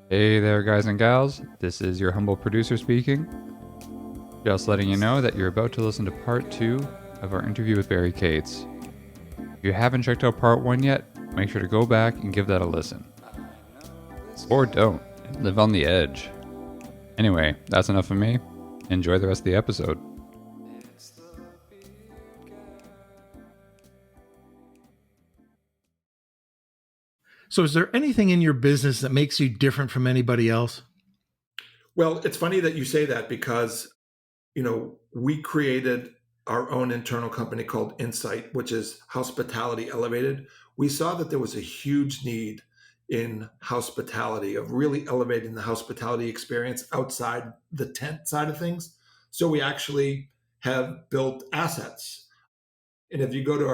Hey there, guys and gals. This is your humble producer speaking. Just letting you know that you're about to listen to part 2 of our interview with Barry Cates. If you haven't checked out part 1 yet, make sure to go back and give that a listen. Or don't, and live on the edge. Anyway, that's enough of me. Enjoy the rest of the episode. So is there anything in your business that makes you different from anybody else? Well, it's funny that you say that because, we created our own internal company called Insight, which is hospitality elevated. We saw that there was a huge need in hospitality of really elevating the hospitality experience outside the tent side of things. So we actually have built assets. And if you go to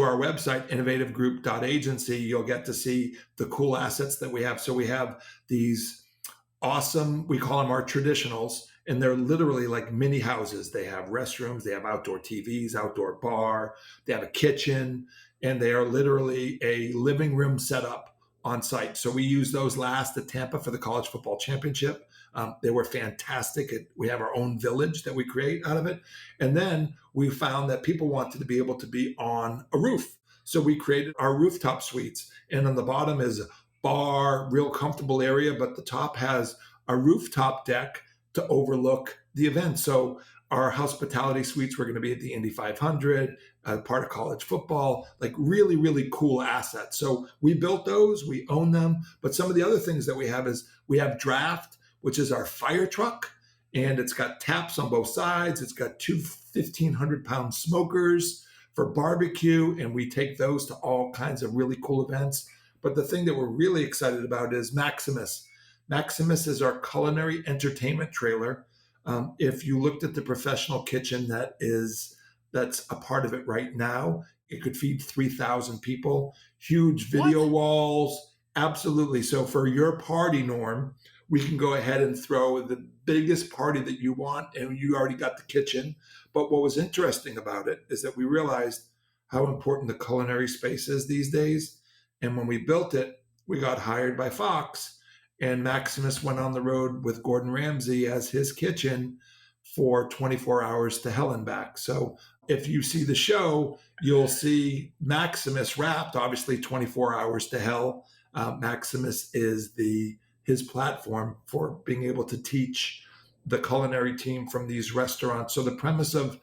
our website, innovativegroup.agency, you'll get to see the cool assets that we have. So we have these awesome, we call them our traditionals, and they're literally like mini houses. They have restrooms, they have outdoor TVs, outdoor bar, they have a kitchen, and they are literally a living room setup on site. So we use those last at Tampa for the college football championship. They were fantastic. We have our own village that we create out of it. And then we found that people wanted to be able to be on a roof. So we created our rooftop suites. And on the bottom is bar, real comfortable area, but the top has a rooftop deck to overlook the event. So our hospitality suites were going to be at the Indy 500, part of college football, like really, really cool assets. So we built those, we own them. But some of the other things that we have is we have Draft, which is our fire truck, and it's got taps on both sides. It's got two 1,500-pound smokers for barbecue, and we take those to all kinds of really cool events. But the thing that we're really excited about is Maximus. Maximus is our culinary entertainment trailer. If you looked at the professional kitchen that's a part of it right now, it could feed 3,000 people. Huge video walls, absolutely. So for your party, Norm, we can go ahead and throw the biggest party that you want, and you already got the kitchen. But what was interesting about it is that we realized how important the culinary space is these days. And when we built it, we got hired by Fox, and Maximus went on the road with Gordon Ramsay as his kitchen for 24 hours to hell and back. So if you see the show, you'll see Maximus wrapped, obviously 24 hours to hell. Maximus is his platform for being able to teach the culinary team from these restaurants. So the premise of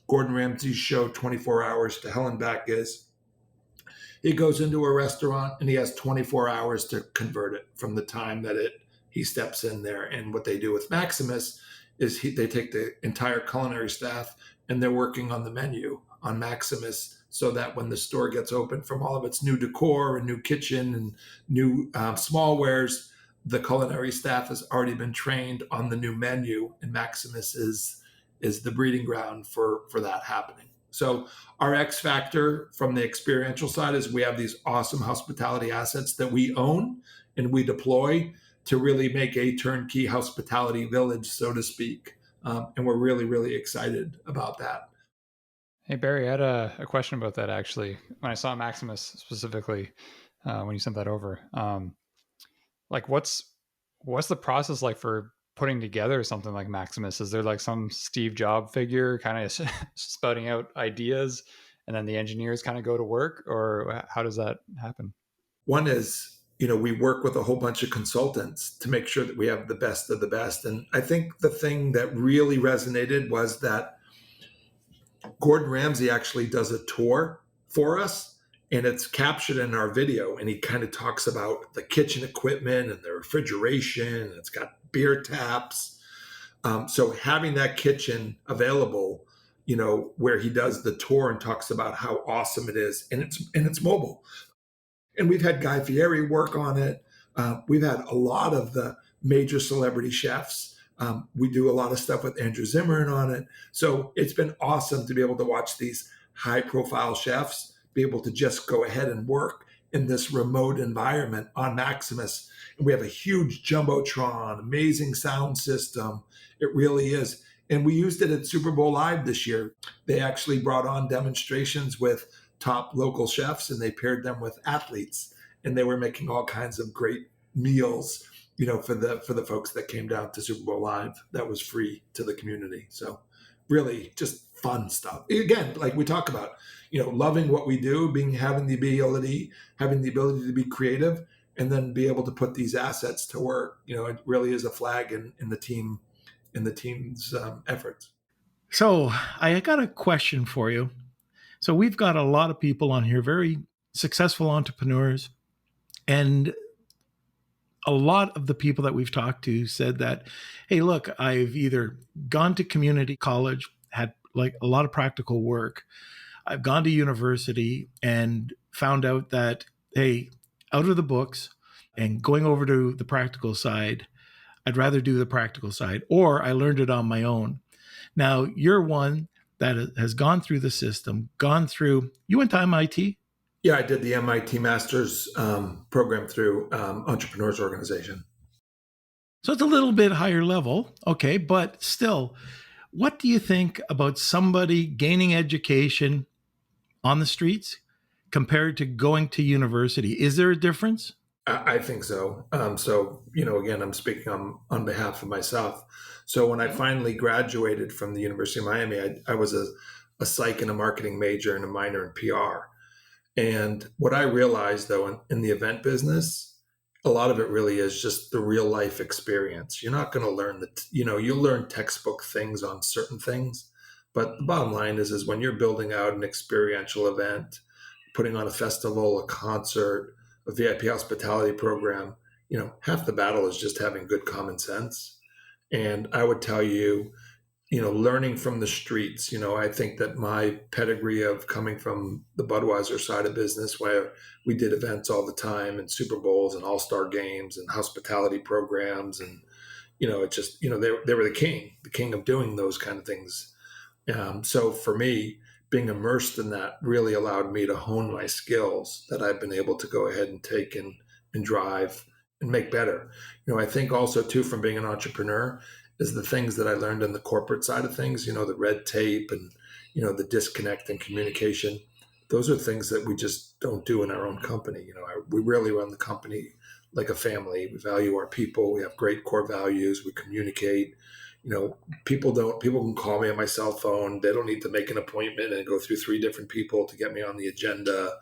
Gordon Ramsay's show, 24 Hours to Hell and Back, is he goes into a restaurant and he has 24 hours to convert it from the time that he steps in there. And what they do with Maximus is they take the entire culinary staff and they're working on the menu on Maximus, so that when the store gets open from all of its new decor and new kitchen and new smallwares, the culinary staff has already been trained on the new menu, and Maximus is the breeding ground for that happening. So our X factor from the experiential side is we have these awesome hospitality assets that we own and we deploy to really make a turnkey hospitality village, so to speak. And we're really, really excited about that. Hey, Barry, I had a question about that actually. When I saw Maximus specifically, when you sent that over, like what's the process like for putting together something like Maximus? Is there like some Steve Jobs figure kind of spouting out ideas and then the engineers kind of go to work, or how does that happen? One is, we work with a whole bunch of consultants to make sure that we have the best of the best. And I think the thing that really resonated was that Gordon Ramsay actually does a tour for us, and it's captured in our video. And he kind of talks about the kitchen equipment and the refrigeration, and it's got beer taps. So having that kitchen available, where he does the tour and talks about how awesome it is, and it's mobile. And we've had Guy Fieri work on it. We've had a lot of the major celebrity chefs. We do a lot of stuff with Andrew Zimmern on it. So it's been awesome to be able to watch these high profile chefs be able to just go ahead and work in this remote environment on Maximus. And we have a huge Jumbotron, amazing sound system. It really is. And we used it at Super Bowl Live this year. They actually brought on demonstrations with top local chefs and they paired them with athletes. And they were making all kinds of great meals, for the folks that came down to Super Bowl Live, that was free to the community. So really just fun stuff. Again, like we talk about, loving what we do, having the ability to be creative, and then be able to put these assets to work. It really is a flag in the team's efforts. So I got a question for you. So we've got a lot of people on here, very successful entrepreneurs, and a lot of the people that we've talked to said that, hey, look, I've either gone to community college, had like a lot of practical work, I've gone to university and found out that, hey, out of the books and going over to the practical side, I'd rather do the practical side, or I learned it on my own. Now, you're one that has gone through the system, you went to MIT? Yeah, I did the MIT Master's program through Entrepreneurs Organization. So it's a little bit higher level, okay, but still, what do you think about somebody gaining education on the streets compared to going to university? Is there a difference? I think so. Again, I'm speaking on behalf of myself. So when I finally graduated from the University of Miami, I was a psych and a marketing major and a minor in PR. And what I realized, though, in the event business, a lot of it really is just the real life experience. You're not going to learn you'll learn textbook things on certain things. But the bottom line is when you're building out an experiential event, putting on a festival, a concert, a VIP hospitality program, half the battle is just having good common sense. And I would tell you, learning from the streets, I think that my pedigree of coming from the Budweiser side of business, where we did events all the time and Super Bowls and all-star games and hospitality programs. And, it just, they were the king of doing those kind of things. So for me, being immersed in that really allowed me to hone my skills that I've been able to go ahead and take and drive and make better. I think also too, from being an entrepreneur, is the things that I learned in the corporate side of things, the red tape and, the disconnect and communication. Those are things that we just don't do in our own company. We really run the company like a family. We value our people. We have great core values. We communicate. People can call me on my cell phone. They don't need to make an appointment and go through 3 different people to get me on the agenda.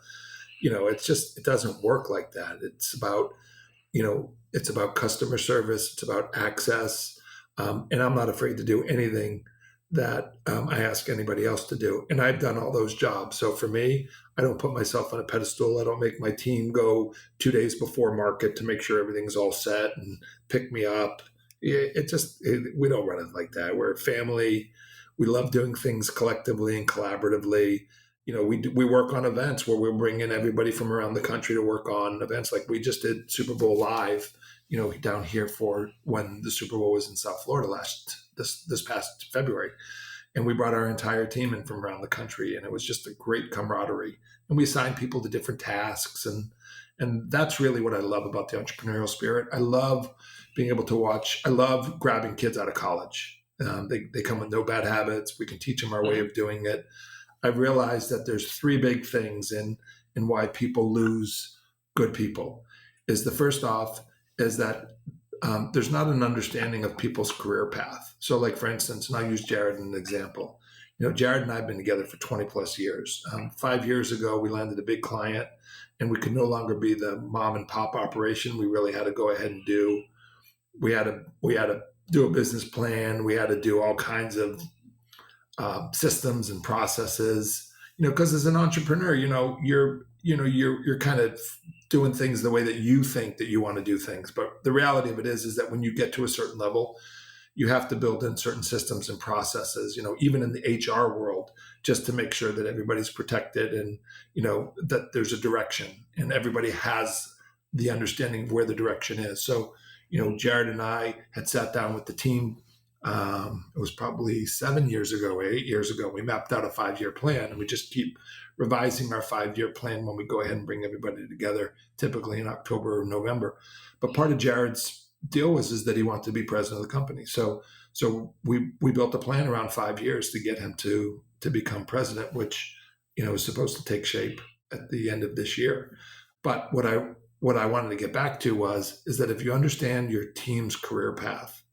It doesn't work like that. It's about customer service. It's about access. And I'm not afraid to do anything that I ask anybody else to do. And I've done all those jobs. So for me, I don't put myself on a pedestal. I don't make my team go 2 days before market to make sure everything's all set and pick me up. We don't run it like that. We're a family. We love doing things collectively and collaboratively. We work on events where we'll bring in everybody from around the country to work on events. Like we just did Super Bowl Live, down here for when the Super Bowl was in South Florida this past February. And we brought our entire team in from around the country, and it was just a great camaraderie. And we assigned people to different tasks. And that's really what I love about the entrepreneurial spirit. I love being able to watch. I love grabbing kids out of college. They come with no bad habits. We can teach them our way of doing it. I've realized that there's 3 big things in why people lose good people. Is the first off is that there's not an understanding of people's career path. So like, for instance, and I'll use Jared as an example. Jared and I have been together for 20 plus years. 5 years ago, we landed a big client and we could no longer be the mom and pop operation. We really had to go ahead and we had to do a business plan. We had to do all kinds of systems and processes, because as an entrepreneur, you're kind of doing things the way that you think that you want to do things. But the reality of it is that when you get to a certain level, you have to build in certain systems and processes, even in the HR world, just to make sure that everybody's protected and, that there's a direction and everybody has the understanding of where the direction is. So, Jared and I had sat down with the team. It was probably 7 years ago, or 8 years ago. We mapped out a 5-year plan, and we just keep revising our 5-year plan when we go ahead and bring everybody together, typically in October or November. But part of Jared's deal is that he wanted to be president of the company. So we built a plan around 5 years to get him to become president, which, is supposed to take shape at the end of this year. But what what I wanted to get back to is that if you understand your team's career path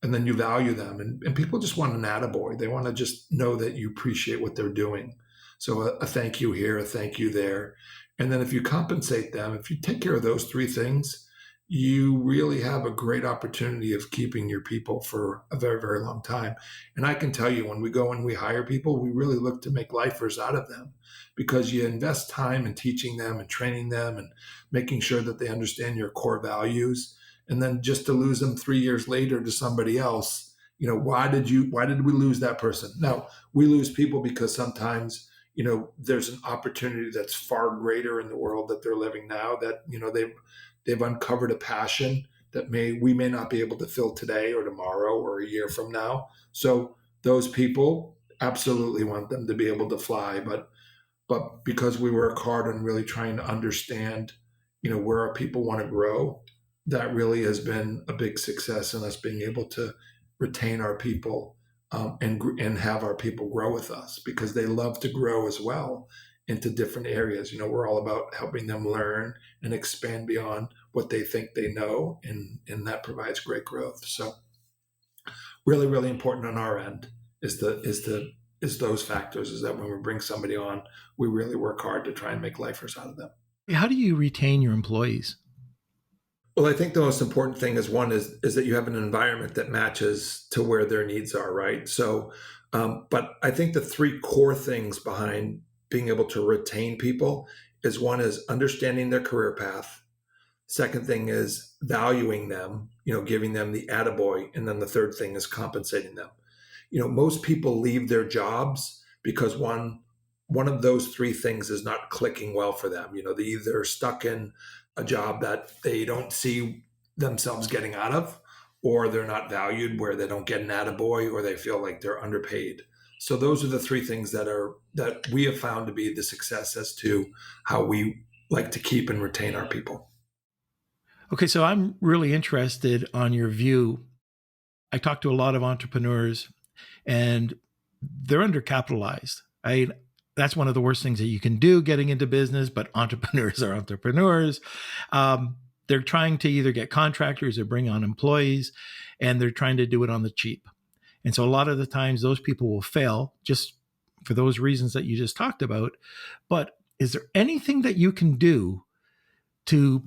and then you value them, and people just want an attaboy, they want to just know that you appreciate what they're doing. So a thank you here, a thank you there. And then if you compensate them, if you take care of those three things, you really have a great opportunity of keeping your people for a very, very long time. And I can tell you, when we go and we hire people, we really look to make lifers out of them, because you invest time in teaching them and training them and making sure that they understand your core values. And then just to lose them 3 years later to somebody else, why did we lose that person? Now, we lose people because sometimes, there's an opportunity that's far greater in the world that they're living now, that, they've uncovered a passion that we may not be able to fill today or tomorrow or a year from now. So those people, absolutely want them to be able to fly, but because we work hard on really trying to understand, where our people want to grow, that really has been a big success in us being able to retain our people, and have our people grow with us, because they love to grow as well into different areas. We're all about helping them learn and expand beyond what they think they know, and that provides great growth. So really, really important on our end is those factors, is that when we bring somebody on, we really work hard to try and make lifers out of them. How do you retain your employees? Well, I think the most important thing is that you have an environment that matches to where their needs are, right? So, but I think the three core things behind being able to retain people is, one is understanding their career path. Second thing is valuing them, giving them the attaboy. And then the third thing is compensating them. Most people leave their jobs because one of those three things is not clicking well for them. They either are stuck in a job that they don't see themselves getting out of, or they're not valued where they don't get an attaboy, or they feel like they're underpaid. So those are the three things that we have found to be the success as to how we like to keep and retain our people. Okay, so I'm really interested on your view. I talk to a lot of entrepreneurs, and they're undercapitalized. That's one of the worst things that you can do, getting into business, but entrepreneurs are entrepreneurs. They're trying to either get contractors or bring on employees, and they're trying to do it on the cheap. And so a lot of the times those people will fail just for those reasons that you just talked about. But is there anything that you can do to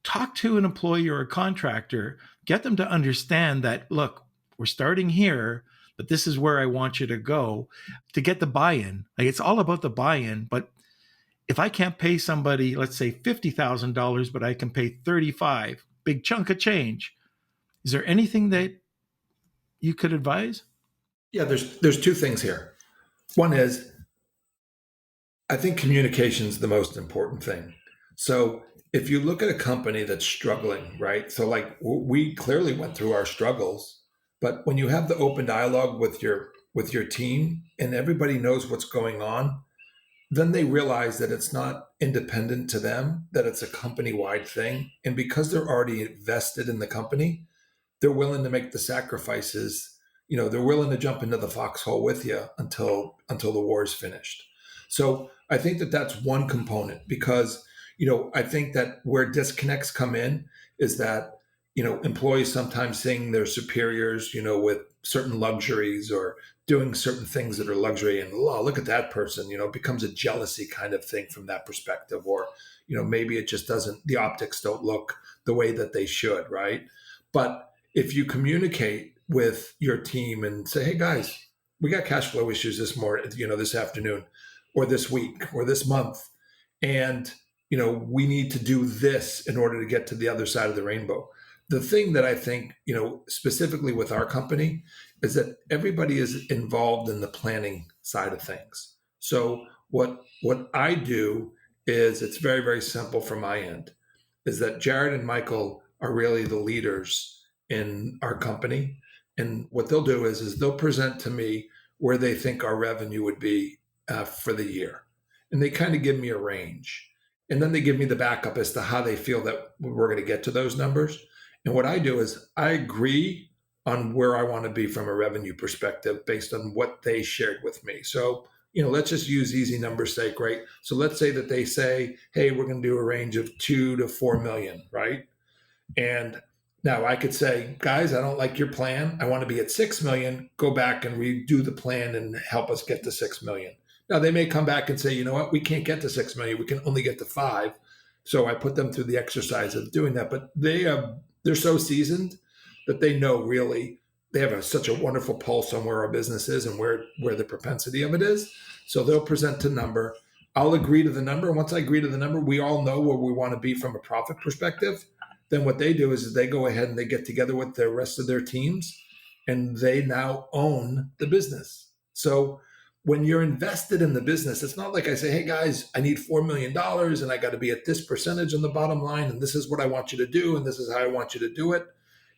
talk to an employee or a contractor, get them to understand that, look, we're starting here, but this is where I want you to go, to get the buy-in? Like, it's all about the buy-in. But if I can't pay somebody, let's say $50,000, but I can pay 35, big chunk of change, is there anything that you could advise? Yeah, there's two things here. One is, I think communication is the most important thing. So if you look at a company that's struggling, right? So like, we clearly went through our struggles, but when you have the open dialogue with your team and everybody knows what's going on, then they realize that it's not independent to them, that it's a company-wide thing. And because they're already invested in the company, they're willing to make the sacrifices. They're willing to jump into the foxhole with you until the war is finished. So I think that that's one component, because I think that where disconnects come in is that employees sometimes seeing their superiors with certain luxuries or doing certain things that are luxury, and look at that person, it becomes a jealousy kind of thing from that perspective. Or maybe it just doesn't, the optics don't look the way that they should, right? But if you communicate with your team and say, hey guys, we got cash flow issues this morning, this afternoon, or this week, or this month, and we need to do this in order to get to the other side of the rainbow. The thing that I think, specifically with our company, is that everybody is involved in the planning side of things. So what I do is, it's very, very simple from my end, is that Jared and Michael are really the leaders in our company. And what they'll do is they'll present to me where they think our revenue would be for the year. And they kind of give me a range. And then they give me the backup as to how they feel that we're going to get to those numbers. And what I do is I agree on where I want to be from a revenue perspective based on what they shared with me. So, let's just use easy numbers sake, right? So let's say that they say, hey, we're going to do a range of 2 to 4 million, right? And now I could say, guys, I don't like your plan. I want to be at 6 million. Go back and redo the plan and help us get to 6 million. Now they may come back and say, you know what, we can't get to 6 million. We can only get to 5. So I put them through the exercise of doing that. But they're so seasoned that they know really they have such a wonderful pulse on where our business is and where the propensity of it is. So they'll present a number. I'll agree to the number. And once I agree to the number, we all know where we want to be from a profit perspective. Then what they do is they go ahead and they get together with the rest of their teams and they now own the business. So when you're invested in the business, it's not like I say, hey guys, I need $4 million and I got to be at this percentage on the bottom line. And this is what I want you to do. And this is how I want you to do it.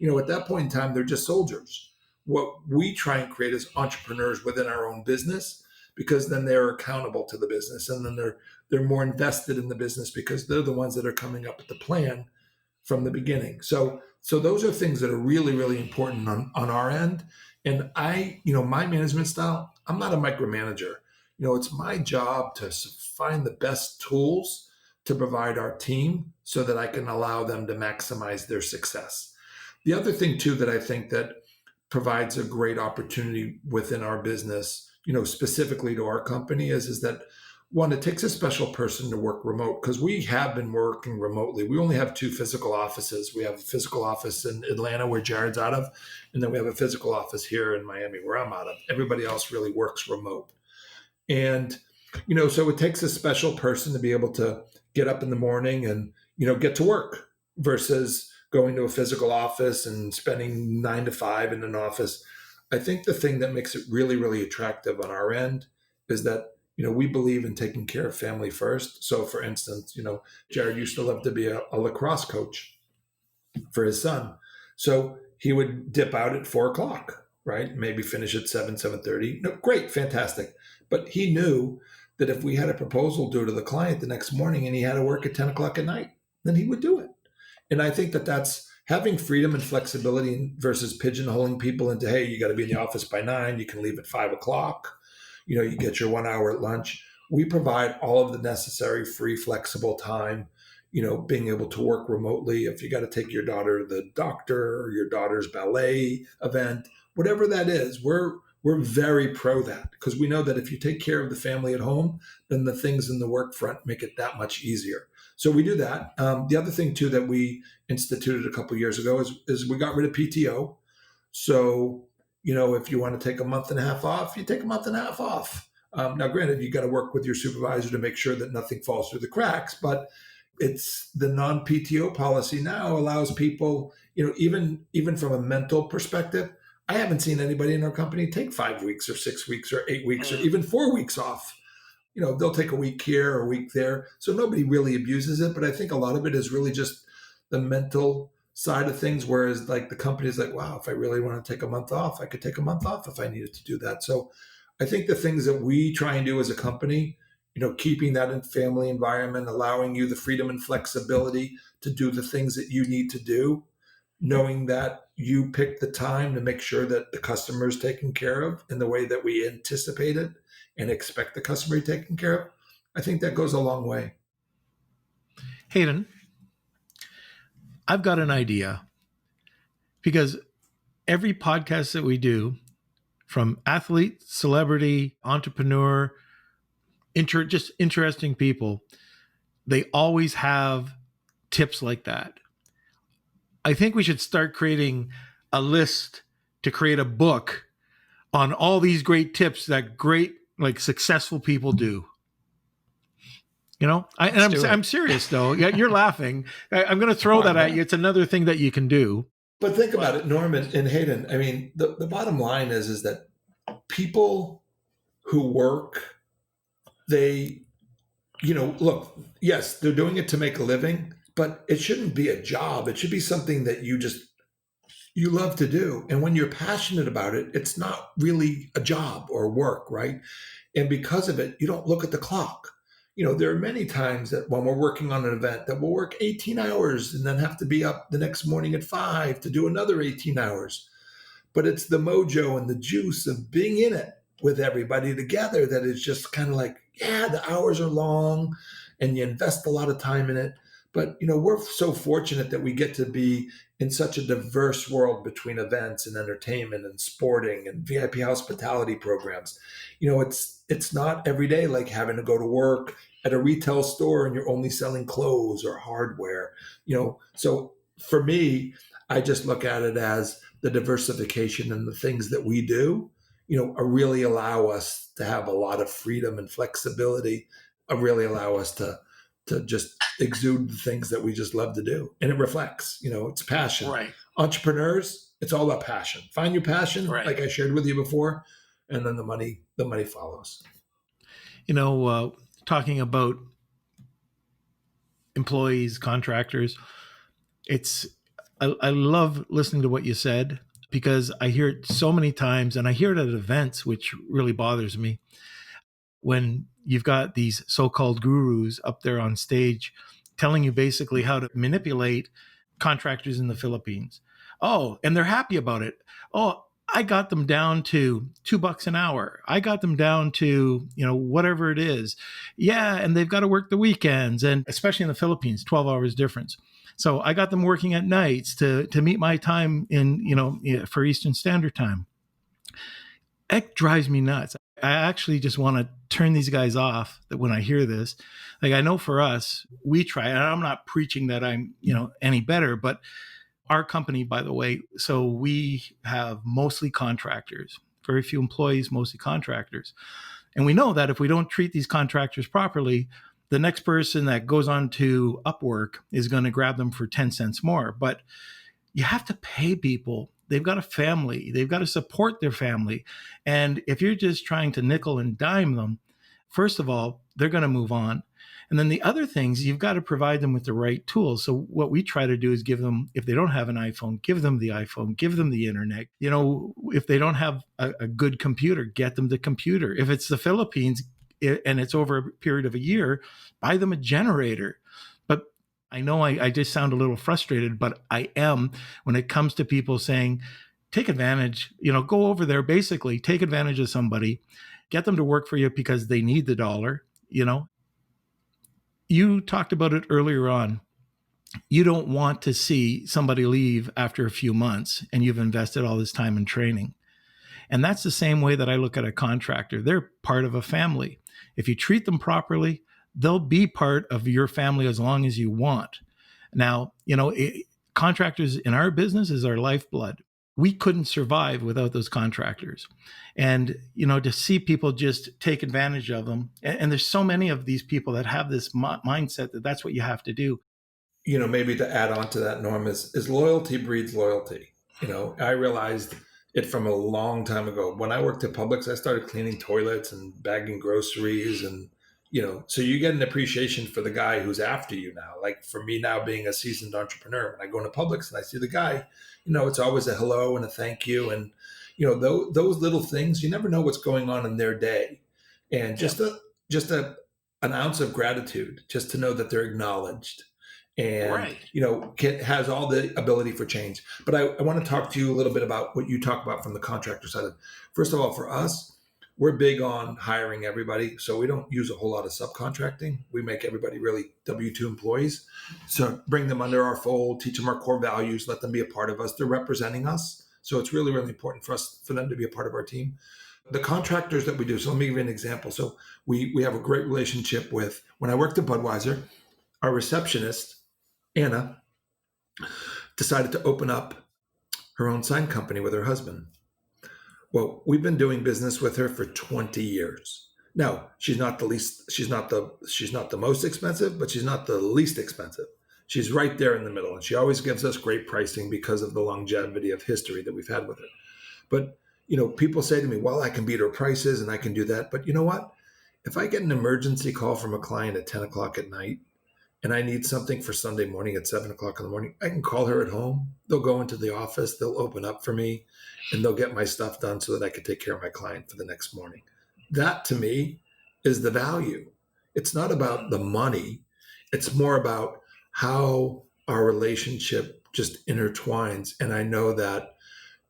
At that point in time, they're just soldiers. What we try and create is entrepreneurs within our own business, because then they're accountable to the business. And then they're more invested in the business because they're the ones that are coming up with the plan from the beginning. So those are things that are really, really important on our end. And my management style, I'm not a micromanager. It's my job to find the best tools to provide our team so that I can allow them to maximize their success. The other thing too, that I think that provides a great opportunity within our business, specifically to our company is that, one, it takes a special person to work remote, because we have been working remotely. We only have 2 physical offices. We have a physical office in Atlanta where Jared's out of, and then we have a physical office here in Miami where I'm out of. Everybody else really works remote. And, so it takes a special person to be able to get up in the morning and, get to work versus going to a physical office and spending 9 to 5 in an office. I think the thing that makes it really, really attractive on our end is that, we believe in taking care of family first. So for instance, Jared used to love to be a lacrosse coach for his son. So he would dip out at 4:00, right? Maybe finish at 7:30. No, great, fantastic. But he knew that if we had a proposal due to the client the next morning and he had to work at 10:00 at night, then he would do it. And I think that that's having freedom and flexibility versus pigeonholing people into, hey, you got to be in the office by 9, you can leave at 5:00. You get your 1 hour at lunch. We provide all of the necessary free, flexible time, being able to work remotely. If you got to take your daughter to the doctor or your daughter's ballet event, whatever that is, we're very pro that, because we know that if you take care of the family at home, then the things in the work front make it that much easier. So we do that. The other thing too that we instituted a couple of years ago is we got rid of PTO. So if you want to take a month and a half off, you take a month and a half off. Now, granted, you got to work with your supervisor to make sure that nothing falls through the cracks, but it's the non-PTO policy now allows people, even from a mental perspective. I haven't seen anybody in our company take 5 weeks or 6 weeks or 8 weeks or even 4 weeks off. They'll take a week here or a week there. So nobody really abuses it. But I think a lot of it is really just the mental side of things, whereas like the company is like, wow, if I really want to take a month off, I could take a month off if I needed to do that. So I think the things that we try and do as a company, keeping that in family environment, allowing you the freedom and flexibility to do the things that you need to do, knowing that you pick the time to make sure that the customer is taken care of in the way that we anticipate it and expect the customer to be taken care of. I think that goes a long way. Hayden, I've got an idea, because every podcast that we do, from athlete, celebrity, entrepreneur, just interesting people, they always have tips like that. I think we should start creating a list to create a book on all these great tips that great, successful people do. I'm serious though. Yeah, you're laughing. I'm going to throw that at you. It's another thing that you can do. But think about it, Norm and Hayden. I mean, the bottom line is that people who work, they, look, yes, they're doing it to make a living, but it shouldn't be a job. It should be something that you love to do. And when you're passionate about it, it's not really a job or work, right? And because of it, you don't look at the clock. There are many times that when we're working on an event that we'll work 18 hours and then have to be up the next morning at 5 to do another 18 hours. But it's the mojo and the juice of being in it with everybody together that is just kind of like, yeah, the hours are long and you invest a lot of time in it. But, we're so fortunate that we get to be in such a diverse world between events and entertainment and sporting and VIP hospitality programs. It's not every day like having to go to work at a retail store and you're only selling clothes or hardware. So for me, I just look at it as the diversification and the things that we do, really allow us to have a lot of freedom and flexibility, really allow us to just exude the things that we just love to do. And it reflects, it's passion. Right. Entrepreneurs, it's all about passion. Find your passion, Right. like I shared with you before, and then the money follows. Talking about employees, contractors, I love listening to what you said, because I hear it so many times, and I hear it at events, which really bothers me, when you've got these so-called gurus up there on stage telling you basically how to manipulate contractors in the Philippines. Oh, and they're happy about it. Oh, I got them down to $2 an hour. I got them down to, whatever it is. Yeah. And they've got to work the weekends, and especially in the Philippines, 12 hours difference. So I got them working at nights to meet my time for Eastern Standard Time. It drives me nuts. I actually just want to turn these guys off that when I hear this. Like, I know for us, we try, and I'm not preaching that I'm, any better, but our company, by the way, so we have mostly contractors, very few employees, mostly contractors. And we know that if we don't treat these contractors properly, the next person that goes on to Upwork is going to grab them for 10 cents more. But you have to pay people. They've got a family. They've got to support their family. And if you're just trying to nickel and dime them, first of all, they're going to move on. And then the other things, you've got to provide them with the right tools. So what we try to do is give them, if they don't have an iPhone, give them the iPhone, give them the internet. If they don't have a good computer, get them the computer. If it's the Philippines and it's over a period of a year, buy them a generator. But I know I just sound a little frustrated, but I am when it comes to people saying, take advantage, go over there, basically take advantage of somebody, get them to work for you because they need the dollar. You talked about it earlier on. You don't want to see somebody leave after a few months and you've invested all this time in training. And that's the same way that I look at a contractor. They're part of a family. If you treat them properly, they'll be part of your family as long as you want. Now, contractors in our business is our lifeblood. We couldn't survive without those contractors. And, to see people just take advantage of them. And there's so many of these people that have this mindset that that's what you have to do. Maybe to add on to that, Norm, is loyalty breeds loyalty. I realized it from a long time ago. When I worked at Publix, I started cleaning toilets and bagging groceries. And, so you get an appreciation for the guy who's after you now. Like for me now, being a seasoned entrepreneur, when I go into Publix and I see the guy, it's always a hello and a thank you. And, those little things, you never know what's going on in their day. And just an ounce of gratitude, just to know that they're acknowledged. And, right. Has all the ability for change. But I want to talk to you a little bit about what you talk about from the contractor side. First of all, for us, we're big on hiring everybody. So we don't use a whole lot of subcontracting. We make everybody really W-2 employees. So bring them under our fold, teach them our core values, let them be a part of us. They're representing us. So it's really, really important for them to be a part of our team. The contractors that we do, so let me give you an example. So we have a great relationship with, when I worked at Budweiser, our receptionist, Anna, decided to open up her own sign company with her husband. Well, we've been doing business with her for 20 years. Now, she's not the most expensive, but she's not the least expensive. She's right there in the middle, and she always gives us great pricing because of the longevity of history that we've had with her. But, people say to me, well, I can beat her prices and I can do that. But you know what? If I get an emergency call from a client at 10 o'clock at night, and I need something for Sunday morning at 7 o'clock in the morning, I can call her at home. They'll go into the office, they'll open up for me, and they'll get my stuff done so that I can take care of my client for the next morning. That, to me, is the value. It's not about the money. It's more about how our relationship just intertwines. And I know that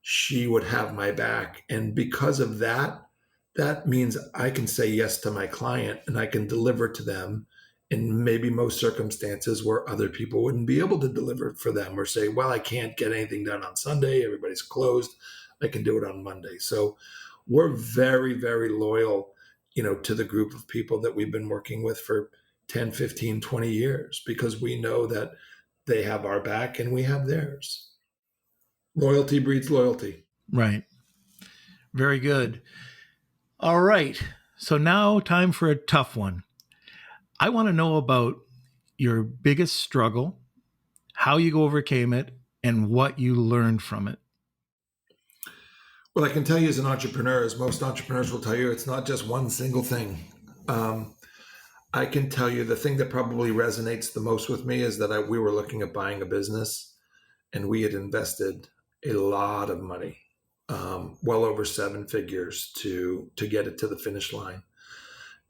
she would have my back. And because of that, that means I can say yes to my client and I can deliver to them in maybe most circumstances where other people wouldn't be able to deliver for them, or say, well, I can't get anything done on Sunday. Everybody's closed. I can do it on Monday. So we're very, very loyal, to the group of people that we've been working with for 10, 15, 20 years, because we know that they have our back and we have theirs. Loyalty breeds loyalty. Right. Very good. All right. So now time for a tough one. I want to know about your biggest struggle, how you overcame it, and what you learned from it. Well, I can tell you as an entrepreneur, as most entrepreneurs will tell you, it's not just one single thing. I can tell you the thing that probably resonates the most with me is that we were looking at buying a business, and we had invested a lot of money, well over 7 figures to get it to the finish line.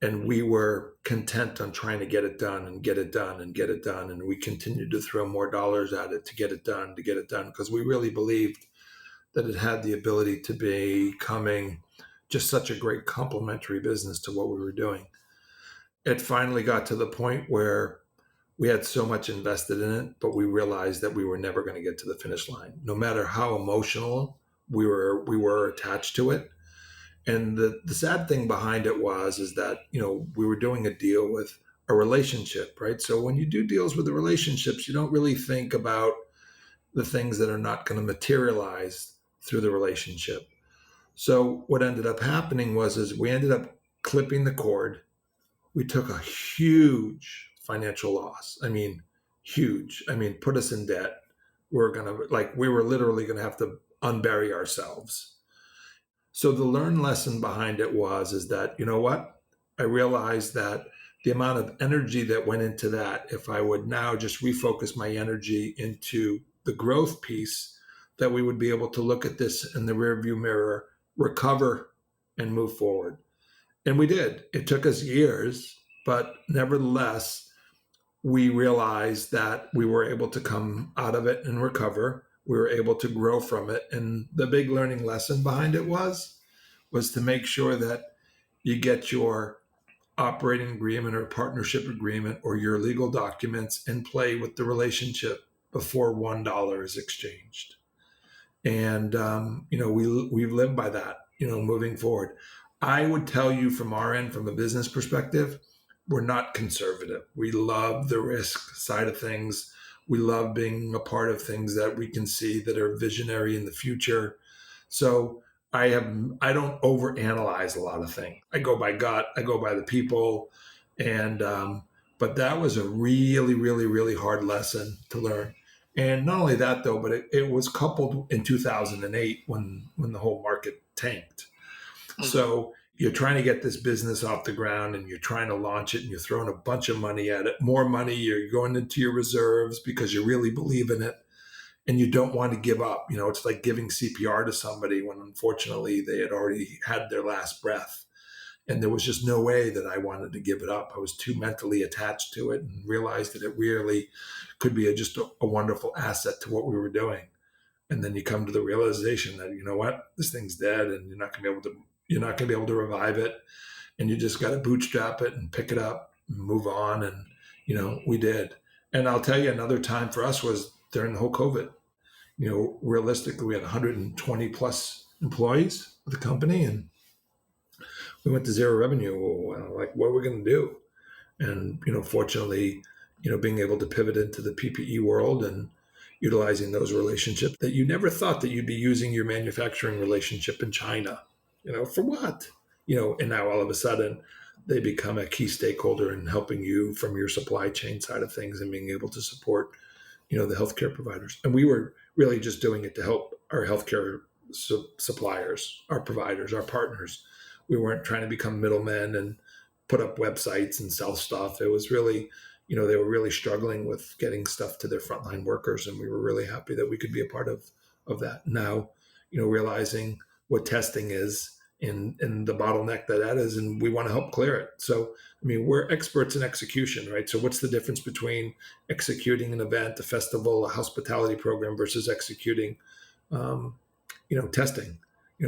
And we were content on trying to get it done and get it done and get it done. And we continued to throw more dollars at it to get it done, because we really believed that it had the ability to be becoming just such a great complementary business to what we were doing. It finally got to the point where we had so much invested in it, but we realized that we were never going to get to the finish line, no matter how emotional we were attached to it. And the sad thing behind it is that, we were doing a deal with a relationship, right? So when you do deals with the relationships, you don't really think about the things that are not going to materialize through the relationship. So what ended up happening is we ended up clipping the cord. We took a huge financial loss. I mean, huge. I mean, put us in debt. We were literally going to have to unbury ourselves. So the learned lesson behind it is that, you know what? I realized that the amount of energy that went into that, if I would now just refocus my energy into the growth piece, that we would be able to look at this in the rearview mirror, recover, and move forward. And we did. It took us years, but nevertheless, we realized that we were able to come out of it and recover. We were able to grow from it. And the big learning lesson behind it was to make sure that you get your operating agreement or partnership agreement or your legal documents in play with the relationship before $1 is exchanged. And, we've lived by that, moving forward. I would tell you from our end, from a business perspective, we're not conservative. We love the risk side of things. We love being a part of things that we can see that are visionary in the future. So I don't overanalyze a lot of things. I go by gut. I go by the people. And, but that was a really, really, really hard lesson to learn. And not only that, though, but it was coupled in 2008 when the whole market tanked. So you're trying to get this business off the ground and you're trying to launch it and you're throwing a bunch of money at it, more money. You're going into your reserves because you really believe in it and you don't want to give up. It's like giving CPR to somebody when unfortunately they had already had their last breath. And there was just no way that I wanted to give it up. I was too mentally attached to it and realized that it really could be just a wonderful asset to what we were doing. And then you come to the realization that, you know what, this thing's dead and you're not going to be able to revive it. And you just got to bootstrap it and pick it up and move on. And, we did. And I'll tell you, another time for us was during the whole COVID. Realistically, we had 120 plus employees at the company and we went to zero revenue. Like, what are we going to do? And, fortunately, being able to pivot into the PPE world and utilizing those relationships that you never thought that you'd be using your manufacturing relationship in China, for what? And now all of a sudden they become a key stakeholder in helping you from your supply chain side of things and being able to support, the healthcare providers. And we were really just doing it to help our healthcare suppliers, our providers, our partners. We weren't trying to become middlemen and put up websites and sell stuff. It was really, they were really struggling with getting stuff to their frontline workers. And we were really happy that we could be a part of that. Now, realizing what testing is and the bottleneck that is, and we want to help clear it. So, we're experts in execution, right? So what's the difference between executing an event, a festival, a hospitality program versus executing, testing?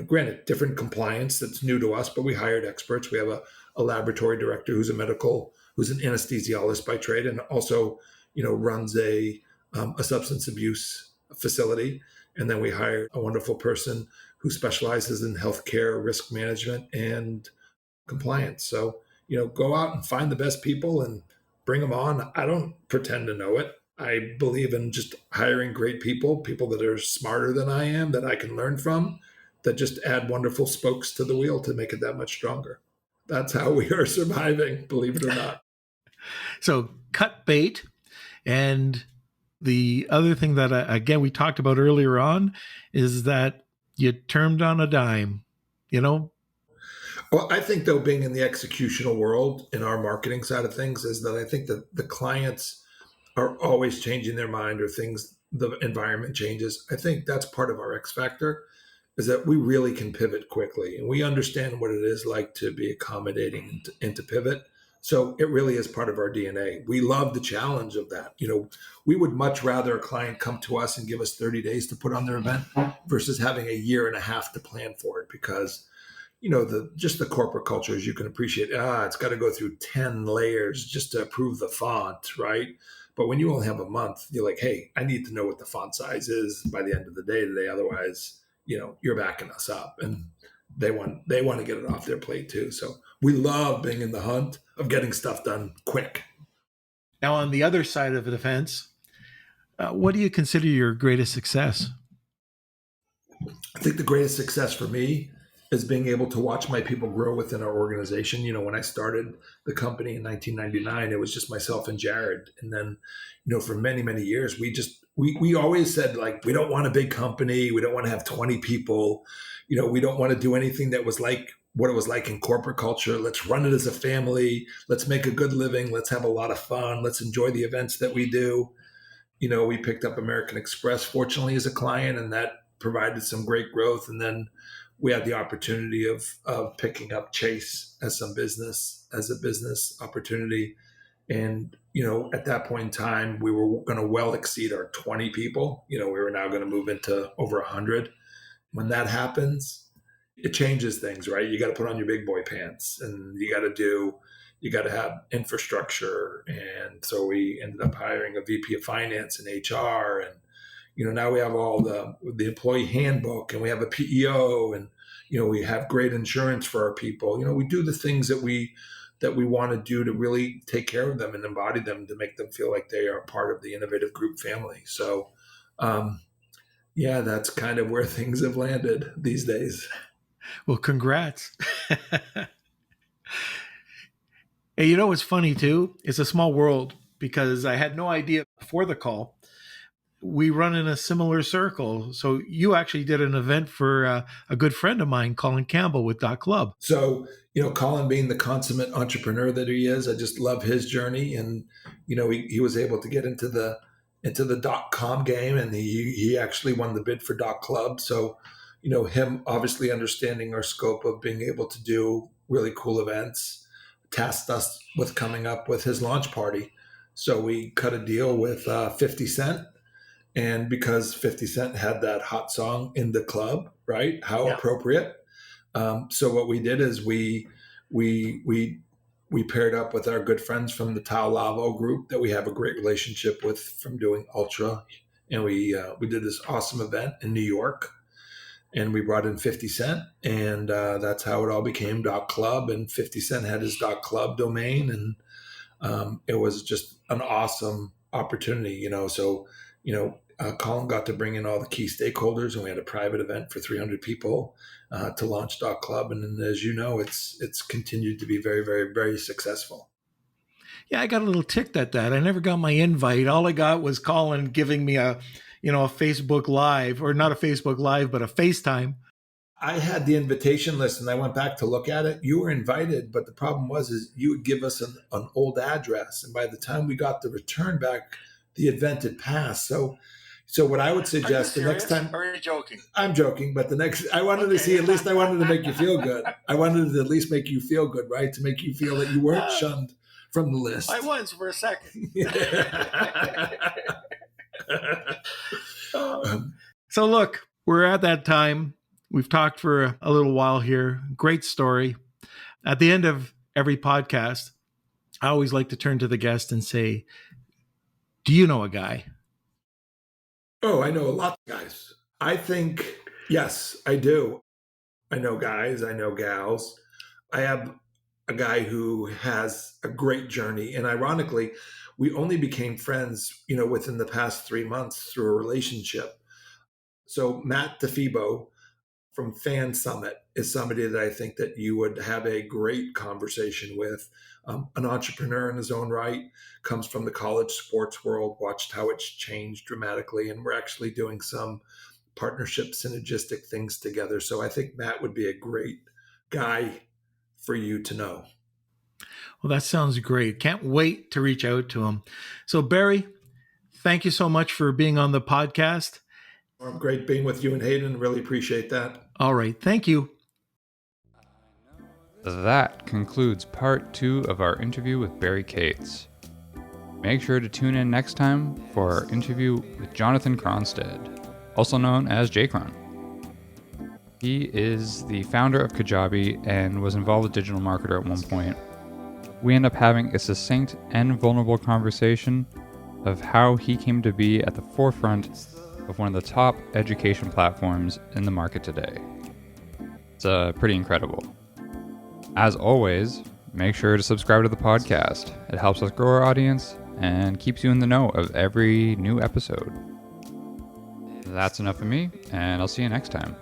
granted, different compliance that's new to us, but we hired experts. We have a laboratory director who's who's an anesthesiologist by trade, and also, runs a substance abuse facility. And then we hired a wonderful person who specializes in healthcare risk management and compliance. So, go out and find the best people and bring them on. I don't pretend to know it. I believe in just hiring great people that are smarter than I am, that I can learn from, that just add wonderful spokes to the wheel to make it that much stronger. That's how we are surviving, believe it or not. So cut bait. And the other thing that, again, we talked about earlier on is that you turned on a dime, Well, I think, though, being in the executional world in our marketing side of things is that I think that the clients are always changing their mind, or the environment changes. I think that's part of our X factor, is that we really can pivot quickly, and we understand what it is like to be accommodating and to pivot. So it really is part of our DNA. We love the challenge of that. We would much rather a client come to us and give us 30 days to put on their event versus having a year and a half to plan for it, because just the corporate culture, as you can appreciate, it's got to go through 10 layers just to approve the font, right? But when you only have a month, you're like, hey, I need to know what the font size is by the end of the day today. Otherwise, you're backing us up. And they want to get it off their plate too. So we love being in the hunt of getting stuff done quick. Now, on the other side of the fence, what do you consider your greatest success? I think the greatest success for me is being able to watch my people grow within our organization. When I started the company in 1999, it was just myself and Jared. And then, for many, many years, we always said, like, we don't want a big company. We don't want to have 20 people. We don't want to do anything that was like what it was like in corporate culture. Let's run it as a family. Let's make a good living. Let's have a lot of fun. Let's enjoy the events that we do. We picked up American Express, fortunately, as a client, and that provided some great growth. And then we had the opportunity of picking up Chase as a business opportunity. And, at that point in time, we were going to well exceed our 20 people. We were now going to move into over 100. When that happens, it changes things, right? You got to put on your big boy pants, and you got to have infrastructure. And so we ended up hiring a VP of finance and HR, and now we have all the employee handbook, and we have a PEO, and we have great insurance for our people. We do the things that we want to do to really take care of them and embody them, to make them feel like they are part of the Innovative Group family. So, that's kind of where things have landed these days. Well, congrats. Hey, what's funny too? It's a small world, because I had no idea before the call. We run in a similar circle. So you actually did an event for a good friend of mine, Colin Campbell, with .club. So, Colin, being the consummate entrepreneur that he is, I just love his journey. And, he was able to get into the .com game, and he actually won the bid for .club. So, him obviously understanding our scope of being able to do really cool events, tasked us with coming up with his launch party. So we cut a deal with 50 Cent. And because 50 Cent had that hot song in the club, right? How appropriate. So what we did is we paired up with our good friends from the Tao Lavo group that we have a great relationship with from doing Ultra. And we did this awesome event in New York. And we brought in 50 Cent. And that's how it all became .club. And 50 Cent had his .club domain. And it was just an awesome opportunity, So Colin got to bring in all the key stakeholders, and we had a private event for 300 people to launch .club. And as you know, it's continued to be very, very, very successful. Yeah, I got a little ticked at that. I never got my invite. All I got was Colin giving me a Facebook Live, or not a Facebook Live, but a FaceTime. I had the invitation list, and I went back to look at it. You were invited, but the problem is you would give us an old address, and by the time we got the return back, the event had passed. So what I would suggest the next time. Or are you joking? I'm joking, but I wanted to see, at least I wanted to make you feel good. I wanted to at least make you feel good, right? To make you feel that you weren't shunned from the list. I was for a second. So look, we're at that time. We've talked for a little while here. Great story. At the end of every podcast, I always like to turn to the guest and say, do you know a guy? Oh, I know a lot of guys. I think, yes, I do. I know guys, I know gals. I have a guy who has a great journey. And ironically, we only became friends, within the past 3 months through a relationship. So Matt DeFibo from Fan Summit is somebody that I think that you would have a great conversation with. An entrepreneur in his own right, comes from the college sports world, watched how it's changed dramatically, and we're actually doing some partnership synergistic things together. So I think Matt would be a great guy for you to know. Well, that sounds great. Can't wait to reach out to him. So, Barry, thank you so much for being on the podcast. Great being with you and Hayden. Really appreciate that. All right. Thank you. That concludes part 2 of our interview with Barry Cates. Make sure to tune in next time for our interview with Jonathan Cronstead, also known as J-Cron. He is the founder of Kajabi and was involved with Digital Marketer at one point. We end up having a succinct and vulnerable conversation of how he came to be at the forefront of one of the top education platforms in the market today. It's pretty incredible. As always, make sure to subscribe to the podcast. It helps us grow our audience and keeps you in the know of every new episode. That's enough of me, and I'll see you next time.